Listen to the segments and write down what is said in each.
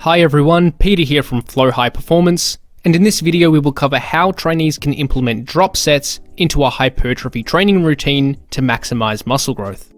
Hi everyone, Peter here from Flow High Performance, and in this video we will cover how trainees can implement drop sets into a hypertrophy training routine to maximize muscle growth.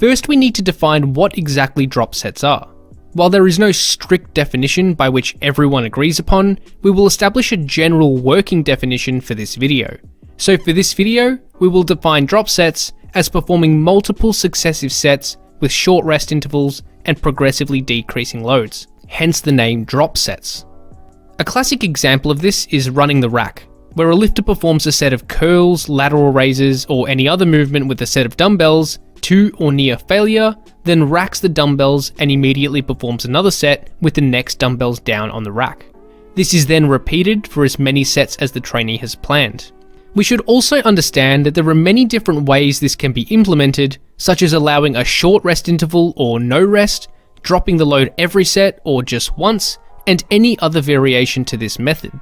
First, we need to define what exactly drop sets are. While there is no strict definition by which everyone agrees upon, we will establish a general working definition for this video. So for this video, we will define drop sets as performing multiple successive sets with short rest intervals and progressively decreasing loads, hence the name drop sets. A classic example of this is running the rack, where a lifter performs a set of curls, lateral raises, or any other movement with a set of dumbbells to or near failure, then racks the dumbbells and immediately performs another set with the next dumbbells down on the rack. This is then repeated for as many sets as the trainee has planned. We should also understand that there are many different ways this can be implemented, such as allowing a short rest interval or no rest, dropping the load every set or just once, and any other variation to this method.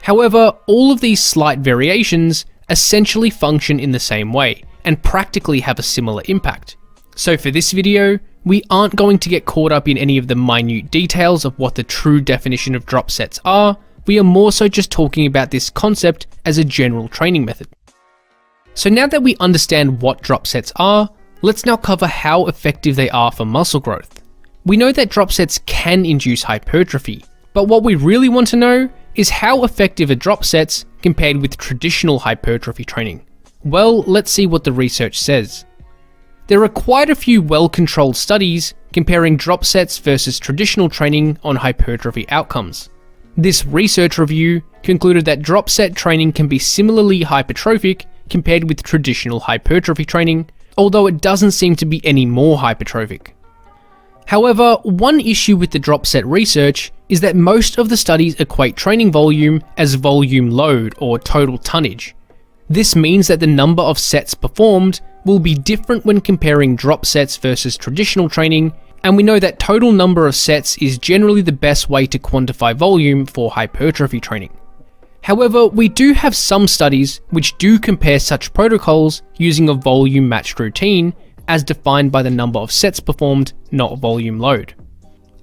However, all of these slight variations essentially function in the same way, and practically have a similar impact. So for this video, we aren't going to get caught up in any of the minute details of what the true definition of drop sets are. We are more so just talking about this concept as a general training method. So now that we understand what drop sets are, let's now cover how effective they are for muscle growth. We know that drop sets can induce hypertrophy, but what we really want to know is how effective are drop sets compared with traditional hypertrophy training. Well, let's see what the research says. There are quite a few well-controlled studies comparing drop sets versus traditional training on hypertrophy outcomes. This research review concluded that drop set training can be similarly hypertrophic compared with traditional hypertrophy training, although it doesn't seem to be any more hypertrophic. However, one issue with the drop set research is that most of the studies equate training volume as volume load or total tonnage. This means that the number of sets performed will be different when comparing drop sets versus traditional training, and we know that total number of sets is generally the best way to quantify volume for hypertrophy training. However, we do have some studies which do compare such protocols using a volume matched routine as defined by the number of sets performed, not volume load.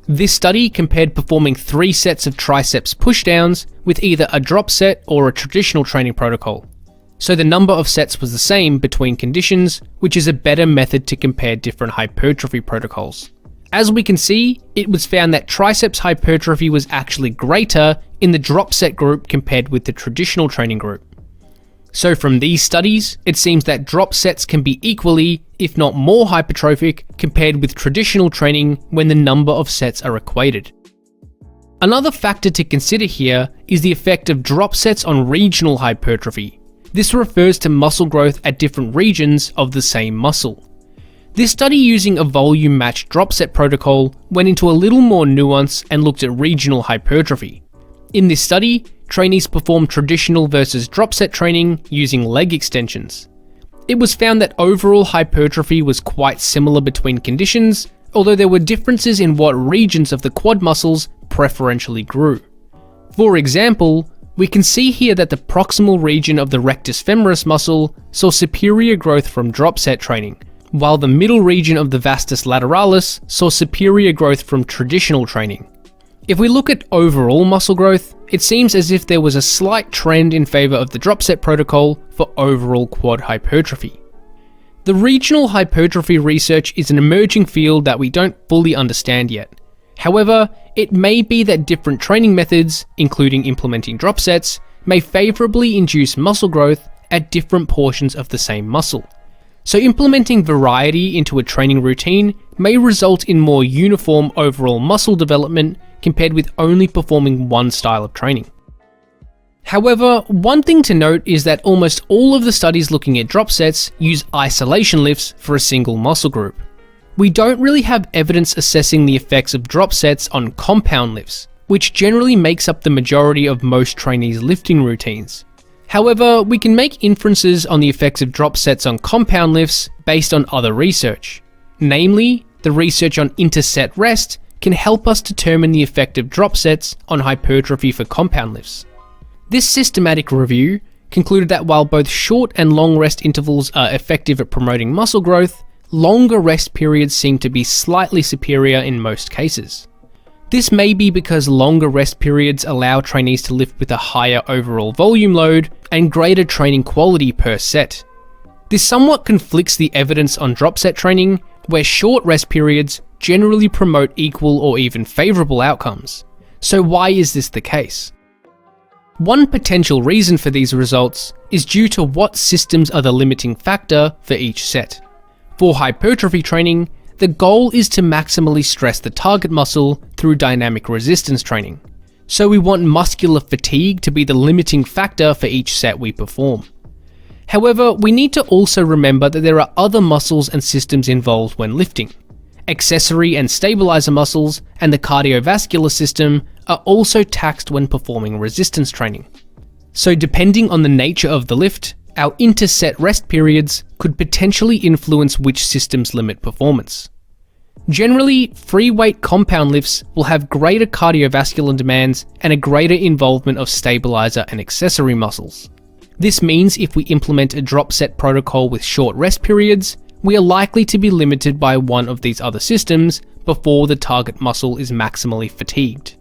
This study compared performing 3 sets of triceps pushdowns with either a drop set or a traditional training protocol. So the number of sets was the same between conditions, which is a better method to compare different hypertrophy protocols. As we can see, it was found that triceps hypertrophy was actually greater in the drop set group compared with the traditional training group. So from these studies, it seems that drop sets can be equally, if not more hypertrophic compared with traditional training when the number of sets are equated. Another factor to consider here is the effect of drop sets on regional hypertrophy. This refers to muscle growth at different regions of the same muscle. This study using a volume-matched drop set protocol went into a little more nuance and looked at regional hypertrophy. In this study, trainees performed traditional versus drop set training using leg extensions. It was found that overall hypertrophy was quite similar between conditions, although there were differences in what regions of the quad muscles preferentially grew. For example, we can see here that the proximal region of the rectus femoris muscle saw superior growth from drop set training, while the middle region of the vastus lateralis saw superior growth from traditional training. If we look at overall muscle growth, it seems as if there was a slight trend in favor of the drop set protocol for overall quad hypertrophy. The regional hypertrophy research is an emerging field that we don't fully understand yet. However, it may be that different training methods, including implementing drop sets, may favorably induce muscle growth at different portions of the same muscle. So implementing variety into a training routine may result in more uniform overall muscle development compared with only performing one style of training. However, one thing to note is that almost all of the studies looking at drop sets use isolation lifts for a single muscle group. We don't really have evidence assessing the effects of drop sets on compound lifts, which generally makes up the majority of most trainees' lifting routines. However, we can make inferences on the effects of drop sets on compound lifts based on other research. Namely, the research on interset rest can help us determine the effect of drop sets on hypertrophy for compound lifts. This systematic review concluded that while both short and long rest intervals are effective at promoting muscle growth, longer rest periods seem to be slightly superior in most cases. This may be because longer rest periods allow trainees to lift with a higher overall volume load and greater training quality per set. This somewhat conflicts the evidence on drop set training, where short rest periods generally promote equal or even favourable outcomes. So why is this the case? One potential reason for these results is due to what systems are the limiting factor for each set. For hypertrophy training, the goal is to maximally stress the target muscle through dynamic resistance training. So we want muscular fatigue to be the limiting factor for each set we perform. However, we need to also remember that there are other muscles and systems involved when lifting. Accessory and stabilizer muscles and the cardiovascular system are also taxed when performing resistance training. So depending on the nature of the lift, our interset rest periods could potentially influence which systems limit performance. Generally, free weight compound lifts will have greater cardiovascular demands and a greater involvement of stabilizer and accessory muscles. This means if we implement a drop set protocol with short rest periods, we are likely to be limited by one of these other systems before the target muscle is maximally fatigued.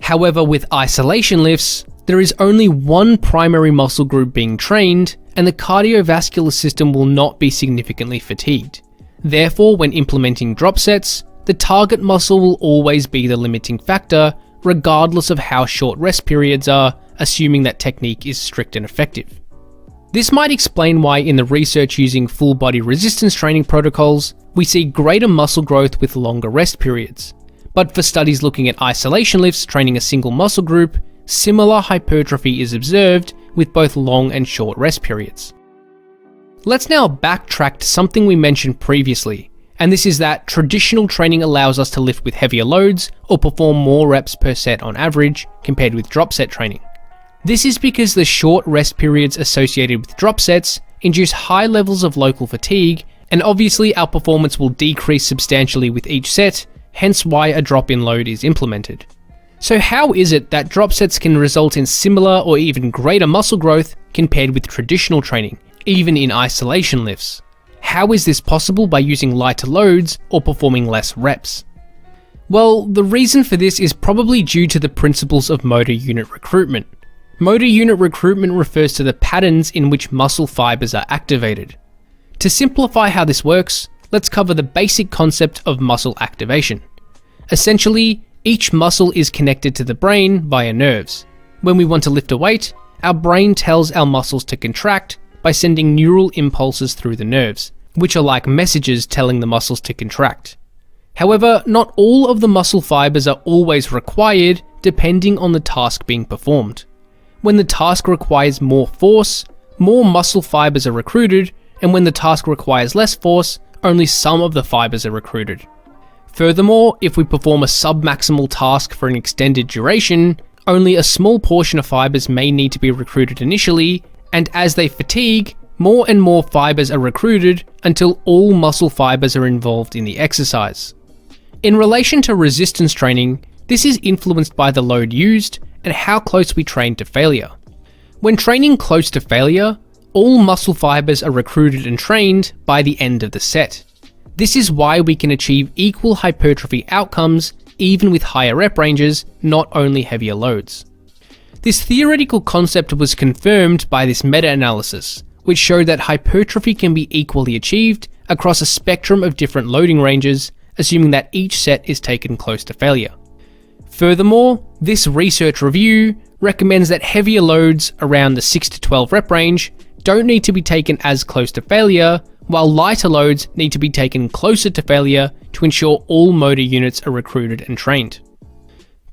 However, with isolation lifts, there is only one primary muscle group being trained, and the cardiovascular system will not be significantly fatigued. Therefore, when implementing drop sets, the target muscle will always be the limiting factor, regardless of how short rest periods are, assuming that technique is strict and effective. This might explain why in the research using full body resistance training protocols, we see greater muscle growth with longer rest periods. But for studies looking at isolation lifts training a single muscle group, similar hypertrophy is observed with both long and short rest periods. Let's now backtrack to something we mentioned previously, and this is that traditional training allows us to lift with heavier loads or perform more reps per set on average compared with drop set training. This is because the short rest periods associated with drop sets induce high levels of local fatigue, and obviously our performance will decrease substantially with each set, hence why a drop in load is implemented. So how is it that drop sets can result in similar or even greater muscle growth compared with traditional training, even in isolation lifts? How is this possible by using lighter loads or performing less reps? Well, the reason for this is probably due to the principles of motor unit recruitment. Motor unit recruitment refers to the patterns in which muscle fibers are activated. To simplify how this works, let's cover the basic concept of muscle activation. Essentially, each muscle is connected to the brain via nerves. When we want to lift a weight, our brain tells our muscles to contract by sending neural impulses through the nerves, which are like messages telling the muscles to contract. However, not all of the muscle fibers are always required depending on the task being performed. When the task requires more force, more muscle fibers are recruited, and when the task requires less force, only some of the fibers are recruited. Furthermore, if we perform a submaximal task for an extended duration, only a small portion of fibers may need to be recruited initially, and as they fatigue, more and more fibers are recruited until all muscle fibers are involved in the exercise. In relation to resistance training, this is influenced by the load used and how close we train to failure. When training close to failure, all muscle fibers are recruited and trained by the end of the set. This is why we can achieve equal hypertrophy outcomes even with higher rep ranges, not only heavier loads. This theoretical concept was confirmed by this meta-analysis, which showed that hypertrophy can be equally achieved across a spectrum of different loading ranges, assuming that each set is taken close to failure. Furthermore, this research review recommends that heavier loads around the 6 to 12 rep range don't need to be taken as close to failure, while lighter loads need to be taken closer to failure to ensure all motor units are recruited and trained.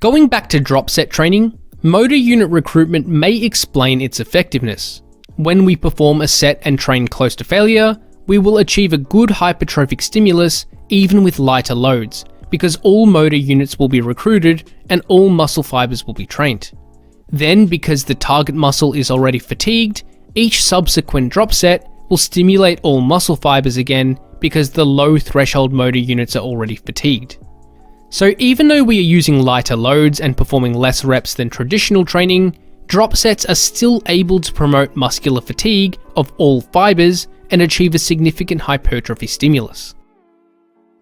Going back to drop set training, motor unit recruitment may explain its effectiveness. When we perform a set and train close to failure, we will achieve a good hypertrophic stimulus even with lighter loads, because all motor units will be recruited and all muscle fibers will be trained. Then, because the target muscle is already fatigued, each subsequent drop set will stimulate all muscle fibers again because the low threshold motor units are already fatigued. So even though we are using lighter loads and performing less reps than traditional training, drop sets are still able to promote muscular fatigue of all fibers and achieve a significant hypertrophy stimulus.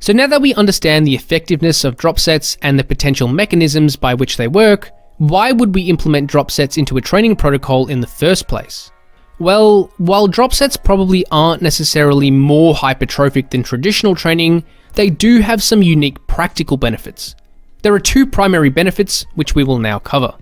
So now that we understand the effectiveness of drop sets and the potential mechanisms by which they work, why would we implement drop sets into a training protocol in the first place? Well, while drop sets probably aren't necessarily more hypertrophic than traditional training, they do have some unique practical benefits. There are two primary benefits which we will now cover.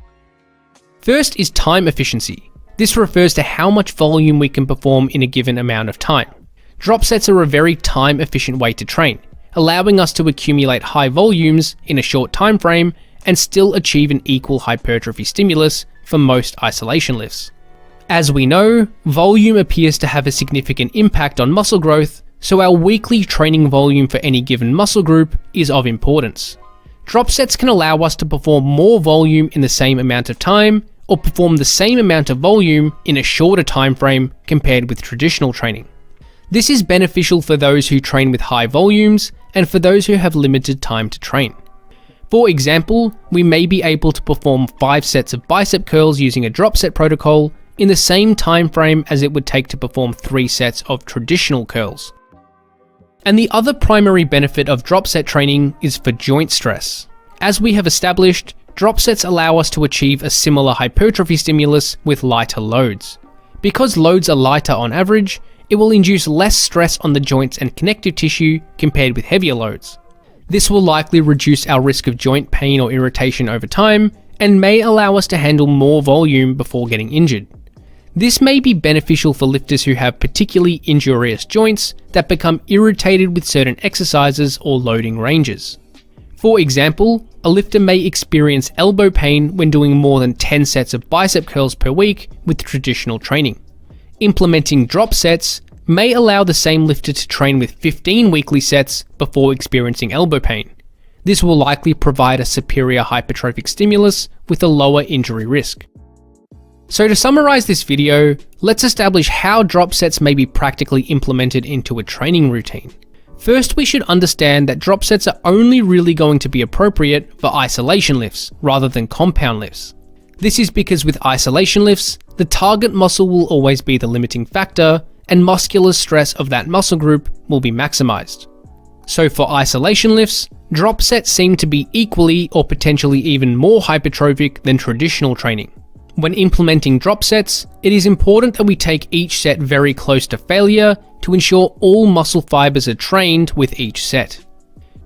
First is time efficiency. This refers to how much volume we can perform in a given amount of time. Drop sets are a very time efficient way to train, allowing us to accumulate high volumes in a short time frame and still achieve an equal hypertrophy stimulus for most isolation lifts. As we know, volume appears to have a significant impact on muscle growth, so our weekly training volume for any given muscle group is of importance. Drop sets can allow us to perform more volume in the same amount of time, or perform the same amount of volume in a shorter time frame compared with traditional training. This is beneficial for those who train with high volumes and for those who have limited time to train. For example, we may be able to perform 5 sets of bicep curls using a drop set protocol in the same time frame as it would take to perform 3 sets of traditional curls. And the other primary benefit of drop set training is for joint stress. As we have established, drop sets allow us to achieve a similar hypertrophy stimulus with lighter loads. Because loads are lighter on average, it will induce less stress on the joints and connective tissue compared with heavier loads. This will likely reduce our risk of joint pain or irritation over time, and may allow us to handle more volume before getting injured. This may be beneficial for lifters who have particularly injurious joints that become irritated with certain exercises or loading ranges. For example, a lifter may experience elbow pain when doing more than 10 sets of bicep curls per week with traditional training. Implementing drop sets may allow the same lifter to train with 15 weekly sets before experiencing elbow pain. This will likely provide a superior hypertrophic stimulus with a lower injury risk. So to summarize this video, let's establish how drop sets may be practically implemented into a training routine. First, we should understand that drop sets are only really going to be appropriate for isolation lifts rather than compound lifts. This is because with isolation lifts, the target muscle will always be the limiting factor, and muscular stress of that muscle group will be maximized. So for isolation lifts, drop sets seem to be equally or potentially even more hypertrophic than traditional training. When implementing drop sets, it is important that we take each set very close to failure to ensure all muscle fibers are trained with each set.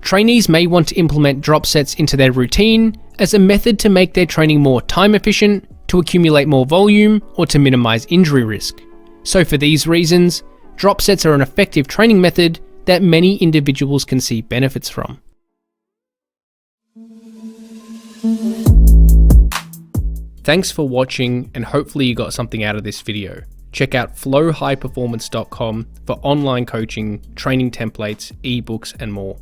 Trainees may want to implement drop sets into their routine as a method to make their training more time efficient, to accumulate more volume, or to minimize injury risk. So for these reasons, drop sets are an effective training method that many individuals can see benefits from. Thanks for watching, and hopefully you got something out of this video. Check out flowhighperformance.com for online coaching, training templates, ebooks, and more.